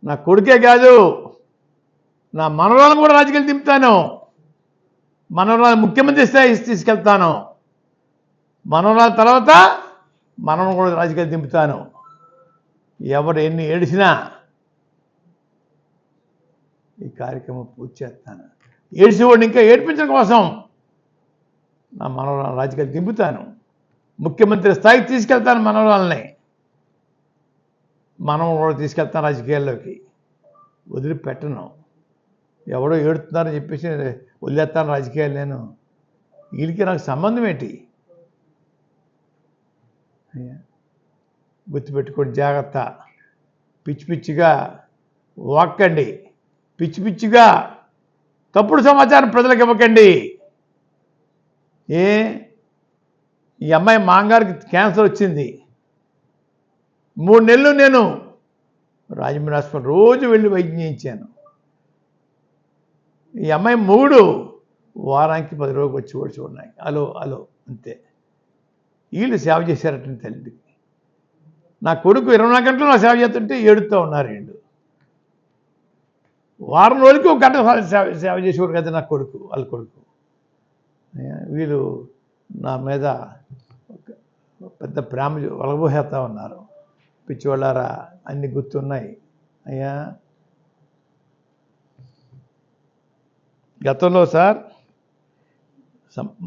నా కొడుకే కాదు, నా మనవరాలను కూడా రాజకీయాలు దింపుతాను. మనవరాలు ముఖ్యమంత్రి స్థాయి తీసుకెళ్తాను. మనవరాల తర్వాత మనం కూడా రాజకీయాలు దింపుతాను. ఎవరు ఎన్ని ఏడిసినా ఈ కార్యక్రమం పూర్తి చేస్తాను. ఏడిసేవాడిని ఇంకా ఏడిపించడం కోసం నా మనవరాలను రాజకీయాలు దింపుతాను. ముఖ్యమంత్రి స్థాయికి తీసుకెళ్తాను మనవరాలని. మనం కూడా తీసుకెళ్తాను రాజకీయాల్లోకి. వదిలిపెట్టను. ఎవడో ఏడుతున్నారని చెప్పేసి వదిలేస్తాను రాజకీయాలు నేను. వీళ్ళకి నాకు సంబంధం ఏంటి? గుర్తుపెట్టుకోండి, జాగ్రత్త. పిచ్చి పిచ్చిగా వాక్కండి, పిచ్చి పిచ్చిగా తప్పుడు సమాచారం ప్రజలకు ఇవ్వకండి. ఈ అమ్మాయి మాంగారికి క్యాన్సర్ వచ్చింది. 3 నెలలు నేను రాజమండ్రి హాస్పిటల్ రోజు వెళ్ళి వైద్యం చేయించాను. ఈ అమ్మాయి 3 వారానికి 10 రోజులు వచ్చి కూడా చూడడానికి అలో అంతే. వీళ్ళు సేవ చేశారటండి తల్లికి. నా కొడుకు 24 గంటలు నా సేవ చేస్తుంటే ఏడుతూ ఉన్నారు వీళ్ళు. వారం రోజులకి 1 గంట సేవ చేసేవాడు కదా నా కొడుకు, వాళ్ళ కొడుకు. వీళ్ళు నా మీద పెద్ద ప్రేమ వలబోసేస్తూ ఉన్నారు. పిచ్చివాళ్ళారా, అన్ని గుర్తున్నాయి అయ్యా. గతంలో సార్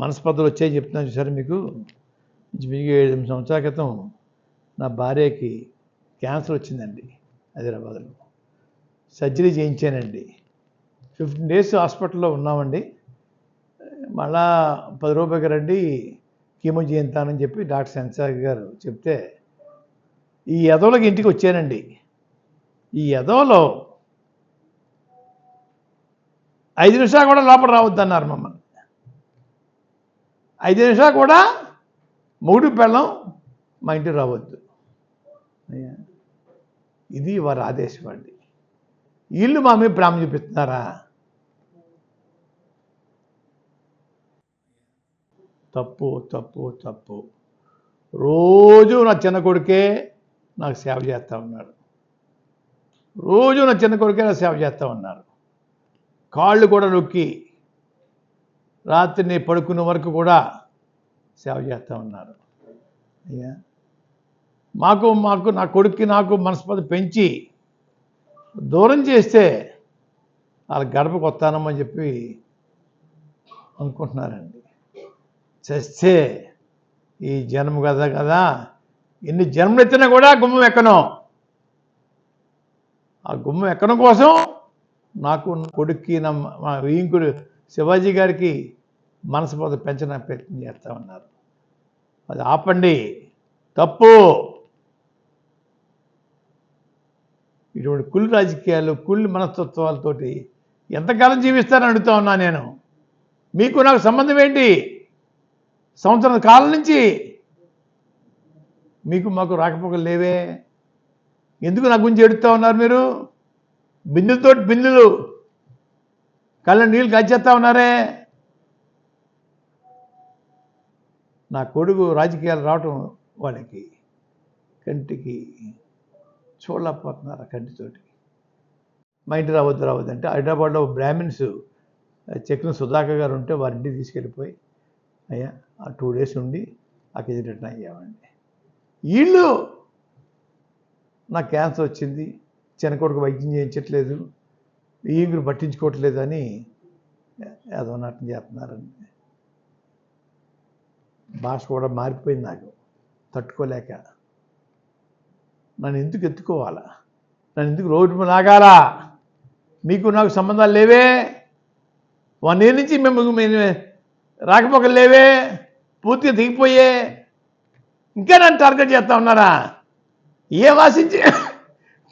మనస్పర్ధలు వచ్చాయి చెప్తున్నాను చూసారు మీకు. 7 సంవత్సరాల క్రితం నా భార్యకి క్యాన్సర్ వచ్చిందండి హైదరాబాద్లో. సర్జరీ చేయించానండి. 15 డేస్ హాస్పిటల్లో ఉన్నామండి. మళ్ళా 10 రూపాయలకి రండి కీమో చేయించానని చెప్పి డాక్టర్ సెన్సార్ గారు చెప్తే ఈ ఎదవలకి ఇంటికి వచ్చానండి. ఈ ఎదవలో 5 నిమిషాలు కూడా లోపల రావద్దన్నారు మమ్మల్ని. 5 నిమిషాలు కూడా మొగుడు పెళ్ళం మా ఇంటికి రావద్దు. ఇది వారి ఆదేశం అండి. వీళ్ళు మా మీద ప్రేమ చూపిస్తున్నారా? తప్పు తప్పు తప్పు. రోజు నా చిన్న కొడుకే నాకు సేవ చేస్తూ ఉన్నాడు. రోజు నా చిన్న కొడుకే నాకు సేవ చేస్తూ ఉన్నారు. కాళ్ళు కూడా నొక్కి రాత్రి నేను పడుకునే వరకు కూడా సేవ చేస్తూ ఉన్నారు. అయ్యా మాకు నా కొడుక్కి నాకు మనస్పర్ధ పెంచి దూరం చేస్తే వాళ్ళ గడపకు వస్తానమ్మని చెప్పి అనుకుంటున్నారండి. చేస్తే ఈ జన్మ కదా ఎన్ని జన్మలు ఎత్తినా కూడా గుమ్మం ఎక్కను. ఆ గుమ్మం ఎక్కడం కోసం నాకు కొడుక్కి మా వీంకుడు శివాజీ గారికి మనస్పర్ధ పెంచడానికి ప్రయత్నం చేస్తూ ఉన్నారు. అది ఆపండి, తప్పు. ఇటువంటి కుళ్ళు రాజకీయాలు, కుళ్ళు మనస్తత్వాలతోటి ఎంతకాలం జీవిస్తారని అడుగుతా ఉన్నా నేను. మీకు నాకు సంబంధం ఏంటి? సంవత్సరం కాలం నుంచి మీకు మాకు రాకపోకలు లేవే. ఎందుకు నా గురించి ఎడుతూ ఉన్నారు మీరు? బిందులు కళ్ళ నీళ్ళు గచ్చేస్తూ ఉన్నారే. నా కొడుకు రాజకీయాలు రావటం వాళ్ళకి కంటికి చూడలేకపోతున్నారు. కంటితోటి మా ఇంటి రావద్దు అంటే హైదరాబాద్లో బ్రాహ్మిన్స్ చెక్కిన సుధాకర్ గారు ఉంటే వారింటికి తీసుకెళ్ళిపోయి అయ్యా ఆ 2 డేస్ ఉండి అక్కడికి రిటర్న్ అయ్యామండి. వీళ్ళు నాకు క్యాన్సర్ వచ్చింది, చిన్న కొడుకు వైద్యం చేయించట్లేదు, ఈగురు పట్టించుకోవట్లేదు అని ఏదో నాటం చేస్తున్నారండి. భాష కూడా మారిపోయింది నాకు తట్టుకోలేక. నన్ను ఎందుకు ఎత్తుకోవాలా? నన్ను ఎందుకు రోడ్డు లాగాలా? మీకు నాకు సంబంధాలు లేవే. 1 year నుంచి మేము రాకపోకలు లేవే, పూర్తిగా దిగిపోయే. ఇంకా నన్ను టార్గెట్ చేస్తూ ఉన్నారా? ఏ వాసించి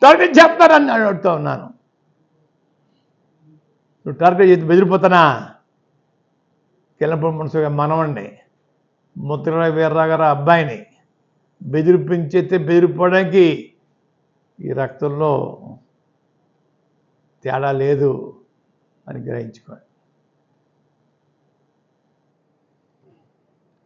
టార్గెట్ చేస్తారని అడుగుతూ ఉన్నాను. నువ్వు టార్గెట్ చేసి బెదిరిపోతానా? కిల్లపూడి మున్సిపల్ మనవండి ముద్ర వీర్రావు గారు అబ్బాయిని బెదిరిపోవడానికి ఈ రక్తంలో తేడా లేదు అని గ్రహించుకోండి.